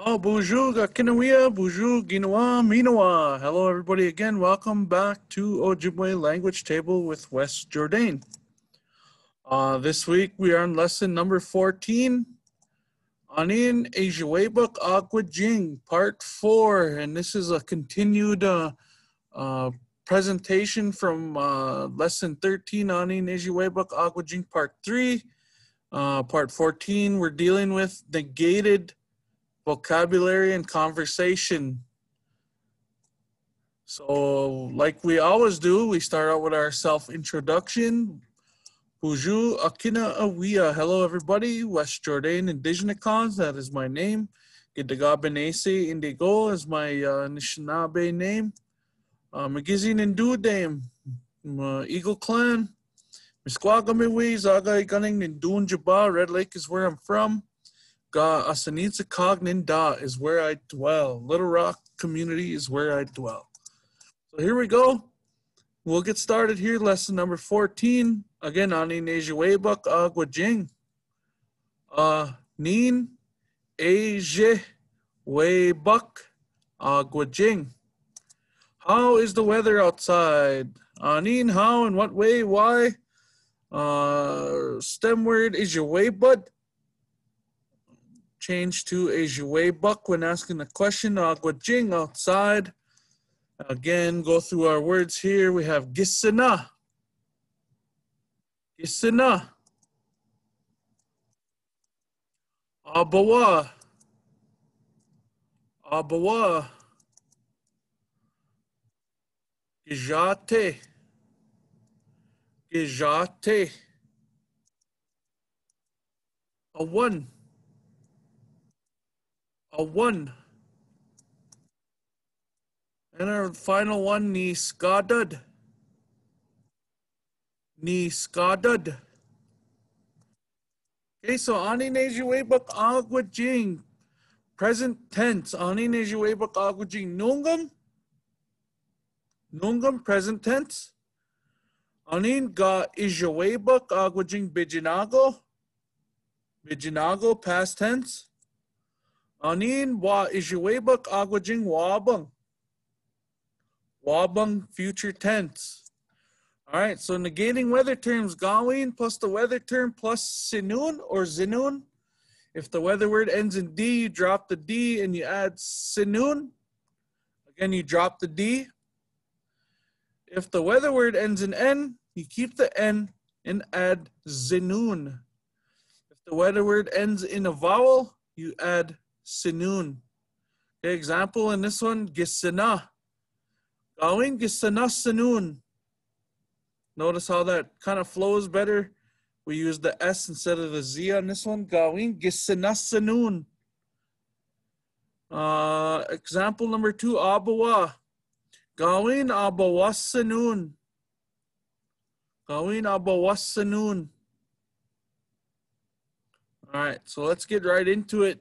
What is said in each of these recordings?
Oh, bonjour, Kinawia, bonjour, Ginawa, Minawa. Hello, everybody, again. Welcome back to Ojibwe Language Table with Wes Jourdain. This week, we are on lesson number 14, Anin Ejawebuk Agwajing, part 4. And this is a continued presentation from lesson 13, Anin Ejawebuk Agwajing, part 3. Part 14, we're dealing with negated vocabulary and conversation. So like we always do, we start out with our self-introduction. Bonjour, Akina Awia. Hello, everybody. Wes Jourdain, Indigenous, that is my name. Gidagabenese Indigo is my Anishinaabe name. Magizine and Dudame, Eagle Clan. Misquagamiwi, Zaga Gunning, Nindun Jaba. Red Lake is where I'm from. Ga Asanitsa Cognin Da is where I dwell. Little Rock community is where I dwell. So here we go. We'll get started here. Lesson number 14. Again, Ani Nejewebuk Agwajing. Nin Eje Webuk Agwajing. How is the weather outside? Anin, how, in what way, why? Stem word is your way, bud. Change to Ejawebuk when asking the question. Agwajing, outside. Again, go through our words here. We have Gisana. Gisana. Abawa. Abawa. Gijate. Gijate. A one. A one. And our final one, ni skadad. Ni skadad. Okay, so ani nejewebuk agwajing. Present tense. Ani nejewebuk agwajing. Nungam. Nungam, present tense. Anin ga ijewebuk agwajing bijinago. Bijinago, past tense. Anin wa ijewebuk agwajing wabang. Wabang, future tense. All right, so negating weather terms, gawin plus the weather term plus sinun or zinun. If the weather word ends in D, you drop the D and you add sinun. Again, you drop the D. If the weather word ends in N, you keep the N and add zinun. If the weather word ends in a vowel, you add sinun. Okay, example in this one, gisana. Gawin gisana sinun. Notice how that kind of flows better. We use the S instead of the Z on this one. Gawin gisana sinun. Example number 2, abawa. Gawin abawa sinun. Gawin abawa sinun. All right, so let's get right into it.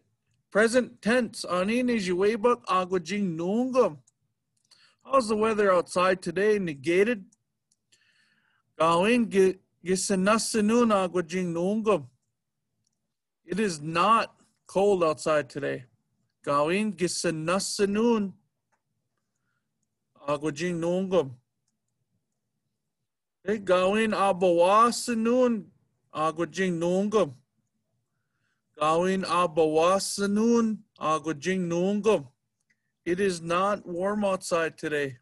Present tense. Anin ejewebuk agwajing nungam. How's the weather outside today? Negated. Gawin gisanasinun agwajing nungam. It is not cold outside today. Gawin gisanasinun agwajing nungam. Okay, gawin abawasinun agwajing nungam. Gawin abawasinun agwajing nungam. It is not warm outside today.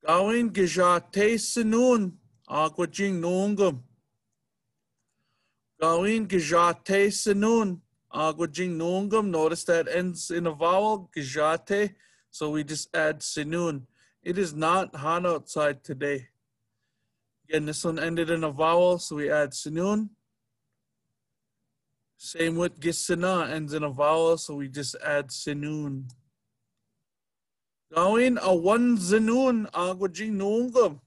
Gawin gijate sinun agwajing nungam. Gawin gijate sinun agwajing nungam. Notice that ends in a vowel, gijate, so we just add sinun. It is not hot outside today. Again, this one ended in a vowel, so we add sinun. Same with gisana, ends in a vowel, so we just add sinun. Gawin a one zinun agwajing nungam.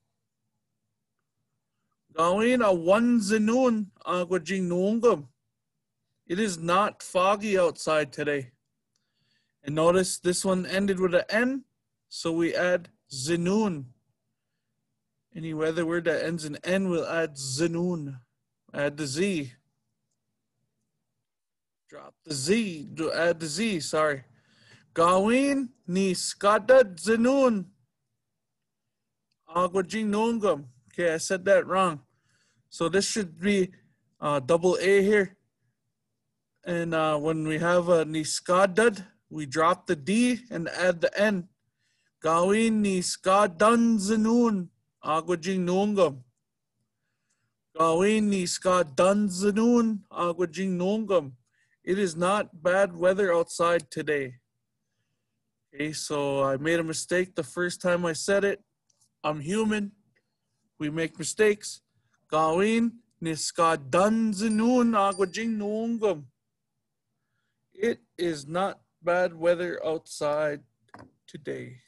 Gawin a one zinun agwajing nungam. It is not foggy outside today. And notice this one ended with an N, so we add zinun. Any weather word that ends in N, we'll add zinun. Add the Z. Drop the Z. Add the Z. Sorry. Gawin ni skadad zinun agwajing nungam. Okay, I said that wrong. So this should be double A here. And when we have a niskadad, we drop the D and add the N. Gawin niskadan zinun agwajing nungam. Gawin niskadan zinun agwajing nungam. It is not bad weather outside today. Okay, so I made a mistake the first time I said it. I'm human. We make mistakes. Gawin niskadan zinun agwajing nungam. It is not bad weather outside today.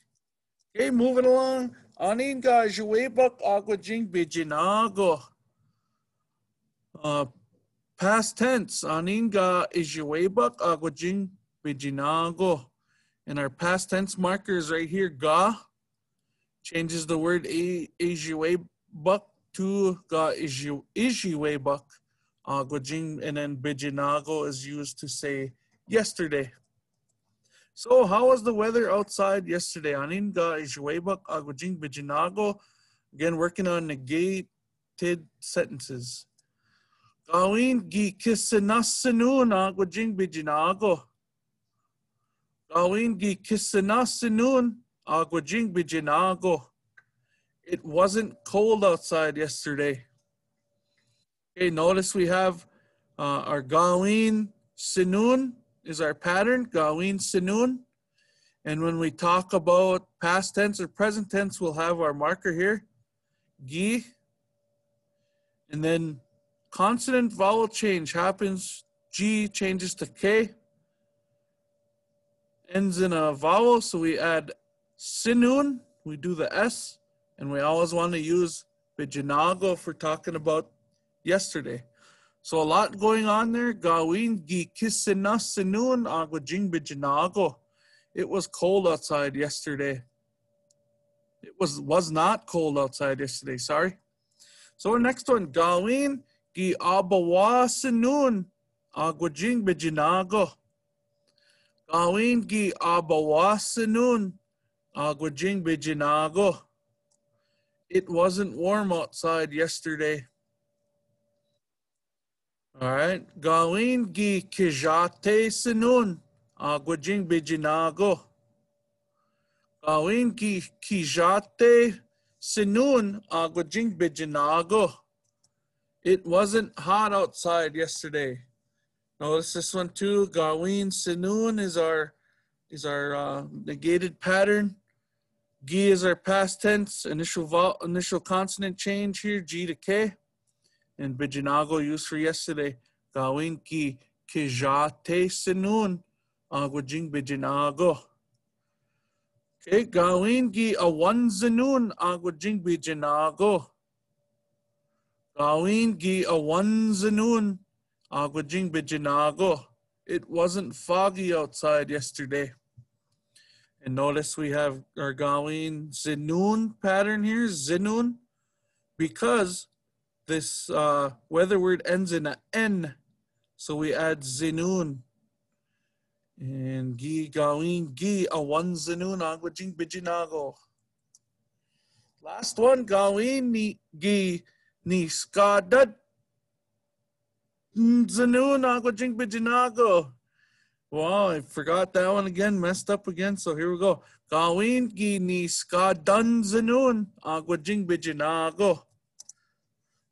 Okay, moving along. Anin ga juwebak agwajing bijinago. Past tense. Anin ga ijuwebak agwajing bijinago. And our past tense marker is right here. Ga changes the word ijuwebak to ga ijuwebak agwajing, and then bijinago is used to say yesterday. So how was the weather outside yesterday? Anin ga ijuwebak agwajing bijinago. Again, working on negated sentences. Gawin gi kisinasinun agwajing bijinago. Gawin gi kisinasinun agwajing bijinago. It wasn't cold outside yesterday. Okay, notice we have our gawin sinun is our pattern, gawin sinun. And when we talk about past tense or present tense, we'll have our marker here, gi. And then consonant vowel change happens, G changes to K. Ends in a vowel, so we add sinun, we do the S, and we always want to use bijinago if we're talking about yesterday. So a lot going on there. Gawin gi kisina sinun agwajing bijinago. It was cold outside yesterday. It was not cold outside yesterday, sorry. So our next one, gawin gi abawa sinun agwajing bijinago. Gawin gi abawa sinun agwajing bijinago. It wasn't warm outside yesterday. All right. Gawin gi kijate sinun agwajing bijinago. Gawin gi kijate sinun agwajing bijinago. It wasn't hot outside yesterday. Notice this one too. Gawin sinun is our negated pattern. Gi is our past tense. Initial consonant change here. G to K. And bijinago used for yesterday. Gawin ki kijate sinun agwajing bijinago. Okay. Gawin gi awan sinun agwajing bijinago. Gawin gi awan sinun agwajing bijinago. It wasn't foggy outside yesterday. And notice we have our gawin zinun pattern here, zinun, because this weather word ends in a N. So we add zinun. And gi gawin gi awan zinun agwajing bijinago. Last one, gawin ni gi ni skadad zinun agwajing bijinago. Wow, I forgot that one again, messed up again. So here we go. Gawin gi ni skadan zinun agwajing bijinago.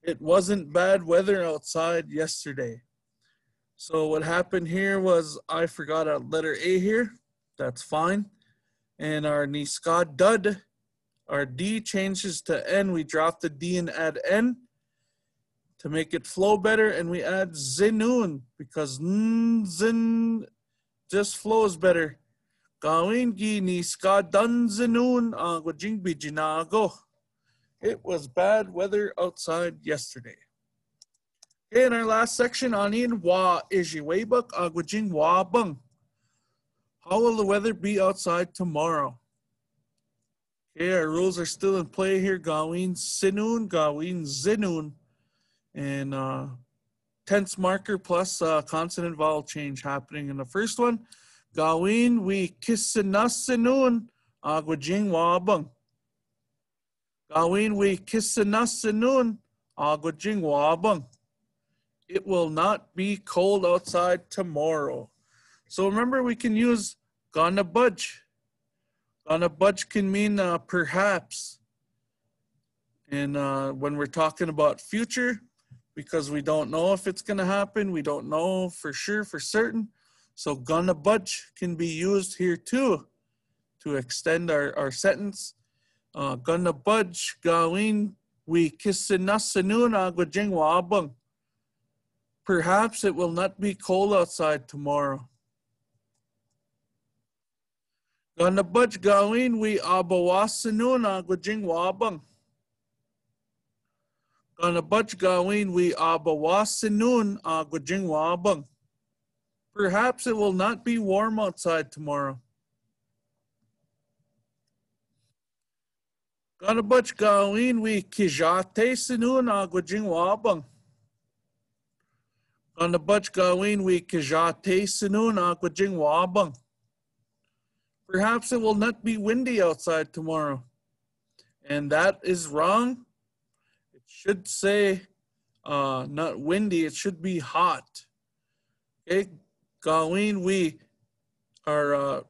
It wasn't bad weather outside yesterday. So what happened here was I forgot a letter A here. That's fine. And our niskadad, our D changes to N. We drop the D and add N to make it flow better. And we add zinun because zin just flows better. Gawin gi niskadan zinun agwajing bijinago. It was bad weather outside yesterday. Okay, in our last section, anin wa ijiwebak agwajing wa bang. How will the weather be outside tomorrow? Okay, our rules are still in play here. Gawin sinun, gawin zinun. And tense marker plus consonant vowel change happening in the first one. Gawin we kisinasinun agwajing wabang. Gawin we kisinasinun agwajing wabang. It will not be cold outside tomorrow. So remember, we can use gonna budge. Gonna budge can mean perhaps. And when we're talking about future, because we don't know if it's going to happen, we don't know for sure, for certain. So gonna budge can be used here too to extend our sentence. Gonna budge, gawin, we kisinasanun agwajing waabang. Perhaps it will not be cold outside tomorrow. Gonna budge, gawin, we abawasanun agwajing waabang. Gonna budge, gawin, we abawasanun agwajing waabang. Perhaps it will not be warm outside tomorrow. Gonna budge, gawin, we kijate sanun agwajing waabang. Gonna budge, gawin, we kijate sanun agwajing waabang. Perhaps it will not be windy outside tomorrow. And that is wrong. It should say not windy, it should be hot. Okay, gawin, we are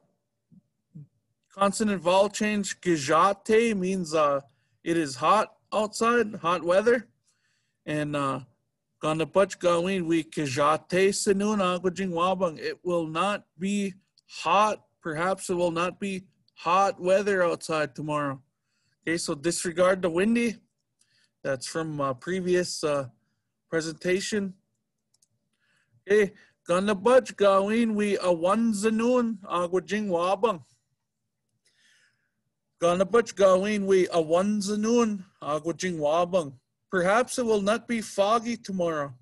consonant vowel change. Gijate means it is hot outside, hot weather. And gonna budge, gawin, we kijate sanun agwajing wabang. It will not be hot. Perhaps it will not be hot weather outside tomorrow. Okay, so disregard the windy. That's from previous presentation. Okay, gonna budge, gawin, we awanzanun agwajing wabang. Gonna budge, gawin, we awanzanun agwajing wabang. Perhaps it will not be foggy tomorrow.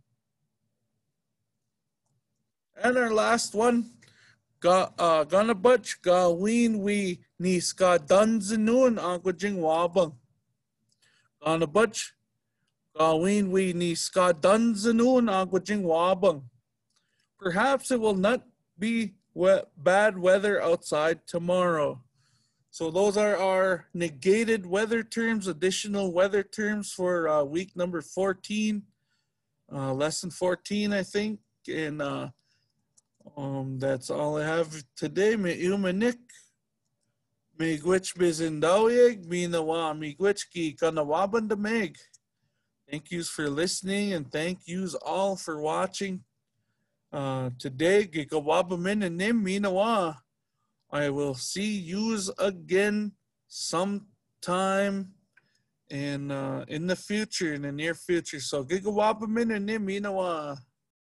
And our last one. Gonna budge, gawin, we niska danzanun agwajing wabang. Gonna budge, gawin, we niska danzanun agwajing wabang. Perhaps it will not be bad weather outside tomorrow. So those are our negated weather terms, additional weather terms for week number 14, lesson 14, I think. And that's all I have today. Me umanik. Me gwich bizindawig. Me nawa me gwich ki kanawaban dameg. Thank yous for listening and thank yous all for watching. Today, gikawabamin and nim me nawa. I will see yous again sometime in the future, in the near future. So gikawabamin and nim me nawa.